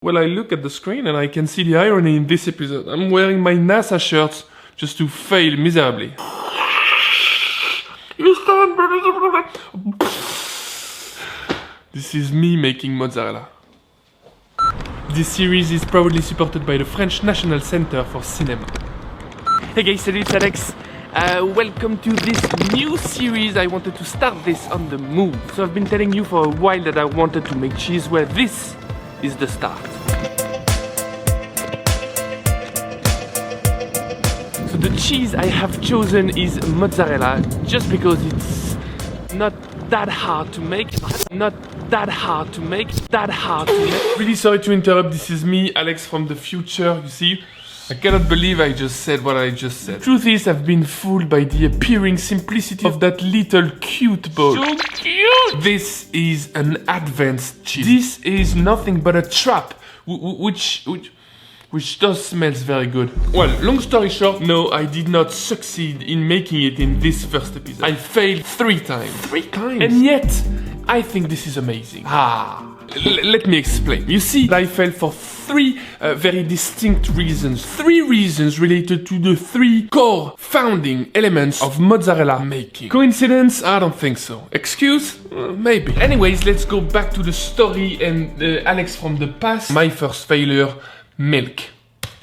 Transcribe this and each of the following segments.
Well, I look at the screen and I can see the irony in this episode. I'm wearing my NASA shirts just to fail miserably. This is me making mozzarella. This series is proudly supported by the French National Center for Cinema. Hey guys, salut, it's Alex. Welcome to this new series. I wanted to start this on the move. So I've been telling you for a while that I wanted to make cheese. Well, this is the start. So the cheese I have chosen is mozzarella just because it's not that hard to make. Really sorry to interrupt, this is me, Alex from the future, you see. I cannot believe I just said what I just said. Truth is, I've been fooled by the appearing simplicity of that little cute bowl. So cute! This is an advanced cheese. This is nothing but a trap, which does smells very good. Well, long story short, no, I did not succeed in making it in this first episode. I failed 3 times. 3 times? And yet, I think this is amazing. Let me explain. You see, I failed for 3 very distinct reasons. 3 reasons related to the 3 core founding elements of mozzarella making. Coincidence? I don't think so. Excuse? Maybe. Anyways, let's go back to the story and Alex from the past. My first failure, milk.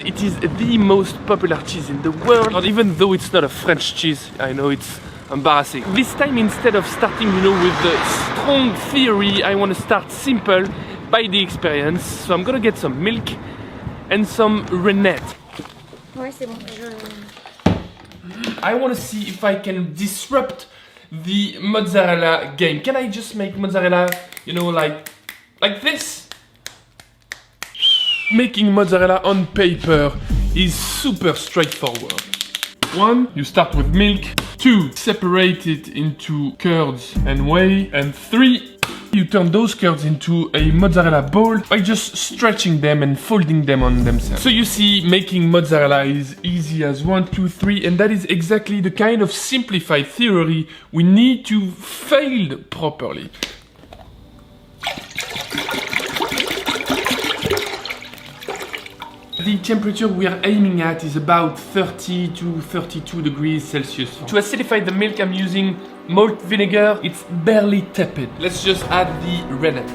It is the most popular cheese in the world, even though it's not a French cheese. I know it's embarrassing. This time, instead of starting, with the strong theory, I want to start simple by the experience. So I'm gonna get some milk and some rennet. Ouais, c'est bon. I want to see if I can disrupt the mozzarella game. Can I just make mozzarella, like this? Making mozzarella on paper is super straightforward. 1, you start with milk. 2, separate it into curds and whey. And 3, you turn those curds into a mozzarella ball by just stretching them and folding them on themselves. So you see, making mozzarella is easy as 1, 2, 3, and that is exactly the kind of simplified theory we need to fail properly. The temperature we are aiming at is about 30 to 32 degrees Celsius. To acidify the milk, I'm using malt vinegar. It's barely tepid. Let's just add the rennet.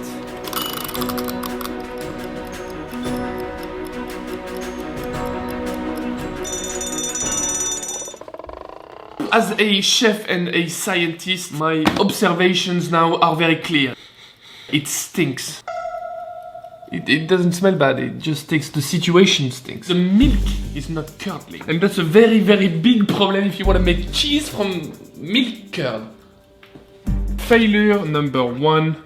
As a chef and a scientist, my observations now are very clear. It stinks. It doesn't smell bad, it just takes the situation stinks. The milk is not curdling. And that's a very, very big problem if you want to make cheese from milk curd. Failure number 1.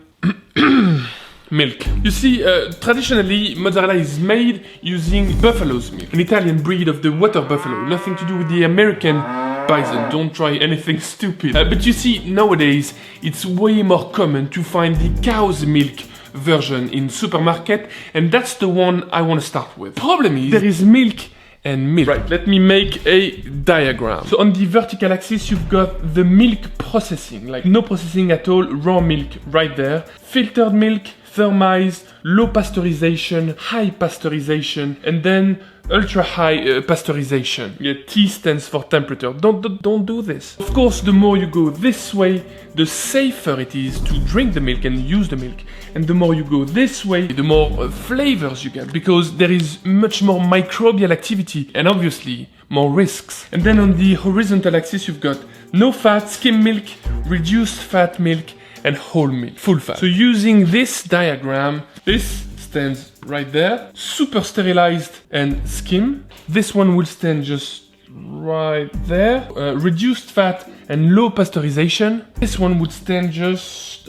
Milk. You see, traditionally, mozzarella is made using buffalo's milk, an Italian breed of the water buffalo. Nothing to do with the American bison. Don't try anything stupid. But you see, nowadays, it's way more common to find the cow's milk version in supermarket, and that's the one I want to start with. Problem is, there is milk and milk. Right, let me make a diagram. So on the vertical axis, you've got the milk processing, like no processing at all, raw milk right there. Filtered milk, thermized, low pasteurization, high pasteurization, and then ultra high pasteurization. Yeah, T stands for temperature. Don't do this. Of course, the more you go this way, the safer it is to drink the milk and use the milk. And the more you go this way, the more flavors you get, because there is much more microbial activity and obviously more risks. And then on the horizontal axis, you've got no fat, skim milk, reduced fat milk, and whole milk, full fat. So using this diagram, this stands right there, super sterilized and skim. This one will stand just right there, reduced fat and low pasteurization. This one would stand just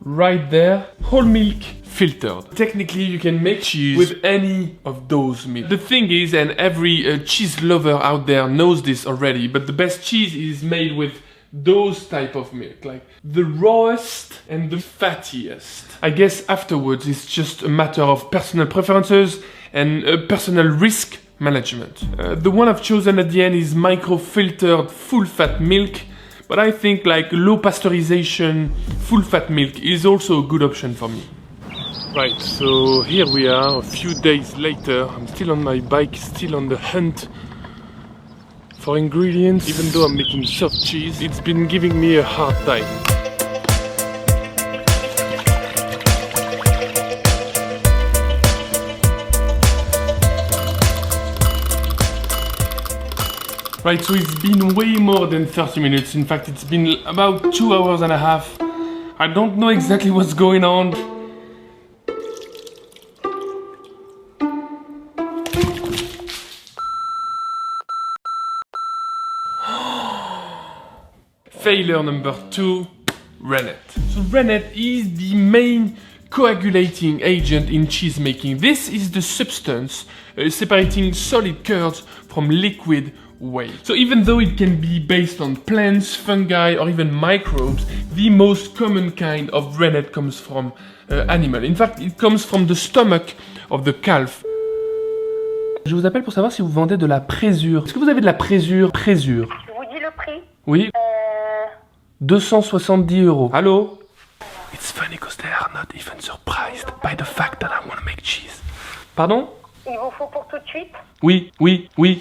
right there, whole milk, filtered. Technically, you can make cheese with any of those milk. The thing is, and every cheese lover out there knows this already, but the best cheese is made with those type of milk, like the rawest and the fattiest. I guess afterwards it's just a matter of personal preferences and personal risk management. The one I've chosen at the end is micro-filtered full-fat milk, but I think like low pasteurization full-fat milk is also a good option for me. Right, so here we are, a few days later. I'm still on my bike, still on the hunt for ingredients. Even though I'm making soft cheese, it's been giving me a hard time. Right, so it's been way more than 30 minutes. In fact, it's been about 2 hours and a half. I don't know exactly what's going on. Failure number 2, rennet. So rennet is the main coagulating agent in cheese making. This is the substance separating solid curds from liquid whey. So even though it can be based on plants, fungi or even microbes, the most common kind of rennet comes from animal. In fact, it comes from the stomach of the calf. Je vous appelle pour savoir si vous vendez de la présure. Est-ce que vous avez de la présure? Présure. Je vous dis le prix. Oui. 270 €. Allô? It's funny because they are not even surprised by the fact that I want to make cheese. Pardon? Il vous faut pour tout de suite? Oui, oui, oui.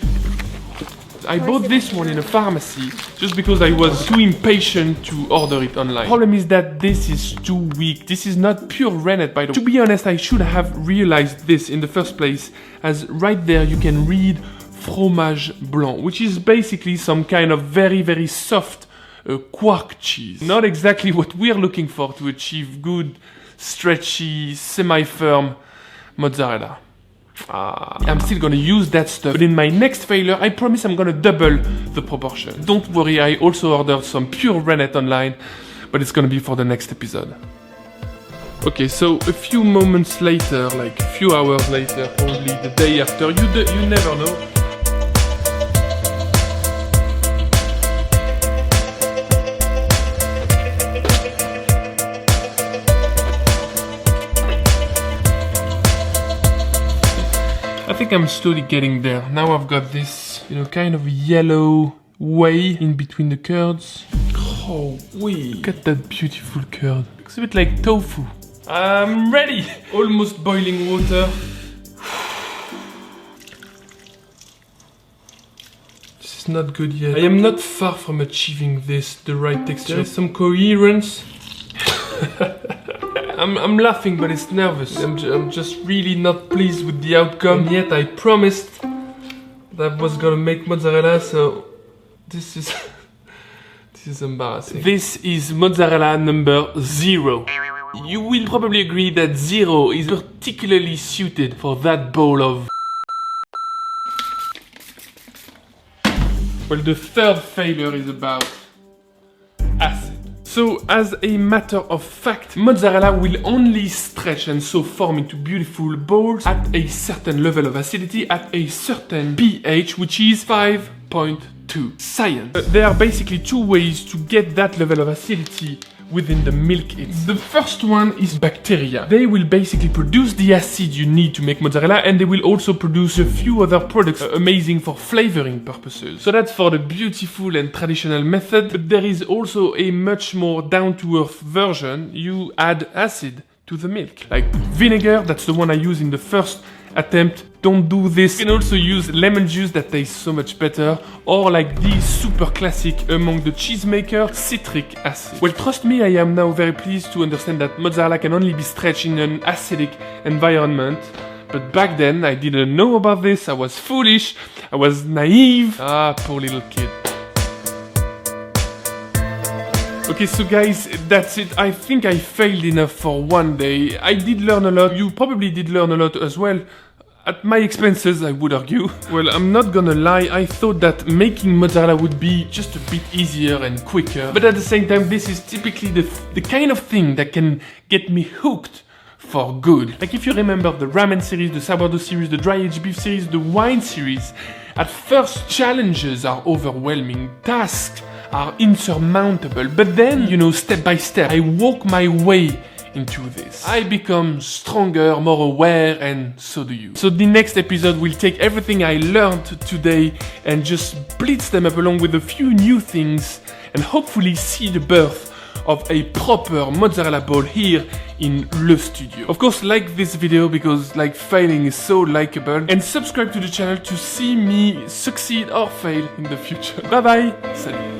I bought this one in a pharmacy just because I was too impatient to order it online. The problem is that this is too weak. This is not pure rennet, by the way. To be honest, I should have realized this in the first place, as right there you can read fromage blanc, which is basically some kind of very, very soft quark cheese. Not exactly what we're looking for to achieve good, stretchy, semi-firm mozzarella. I'm still gonna use that stuff, but in my next failure, I promise I'm gonna double the proportion. Don't worry, I also ordered some pure rennet online, but it's gonna be for the next episode. Okay, so a few moments later, like a few hours later, probably the day after, you never know. I think I'm slowly getting there. Now I've got this, kind of yellow whey in between the curds. Oh, whey. Look at that beautiful curd. Looks a bit like tofu. I'm ready. Almost boiling water. This is not good yet. I am not far from achieving the right texture. There's some coherence. I'm laughing, but it's nervous. I'm just really not pleased with the outcome. And yet I promised that I was gonna make mozzarella, so this is embarrassing. This is mozzarella number 0. You will probably agree that 0 is particularly suited for that bowl of... Well, the third failure is about acid. So, as a matter of fact, mozzarella will only stretch and so form into beautiful balls at a certain level of acidity, at a certain pH, which is 5.2. Science. There are basically two ways to get that level of acidity within the milk. The first one is bacteria. They will basically produce the acid you need to make mozzarella, and they will also produce a few other products amazing for flavoring purposes. So that's for the beautiful and traditional method, but there is also a much more down-to-earth version. You add acid to the milk. Like vinegar, that's the one I use in the first attempt. Don't do this. You can also use lemon juice that tastes so much better, or like the super classic among the cheesemaker, citric acid. Well, trust me, I am now very pleased to understand that mozzarella can only be stretched in an acidic environment. But back then, I didn't know about this. I was foolish. I was naive. Ah, poor little kid. Okay, so guys, that's it. I think I failed enough for one day. I did learn a lot. You probably did learn a lot as well. At my expenses, I would argue. Well, I'm not gonna lie, I thought that making mozzarella would be just a bit easier and quicker. But at the same time, this is typically the kind of thing that can get me hooked for good. Like if you remember the ramen series, the sourdough series, the dry aged beef series, the wine series, at first challenges are overwhelming, tasks are insurmountable, but then, step by step, I walk my way into this. I become stronger, more aware, and so do you. So the next episode will take everything I learned today and just blitz them up along with a few new things and hopefully see the birth of a proper mozzarella ball here in le studio. Of course, like this video because like failing is so likable, and subscribe to the channel to see me succeed or fail in the future. Bye bye, salut.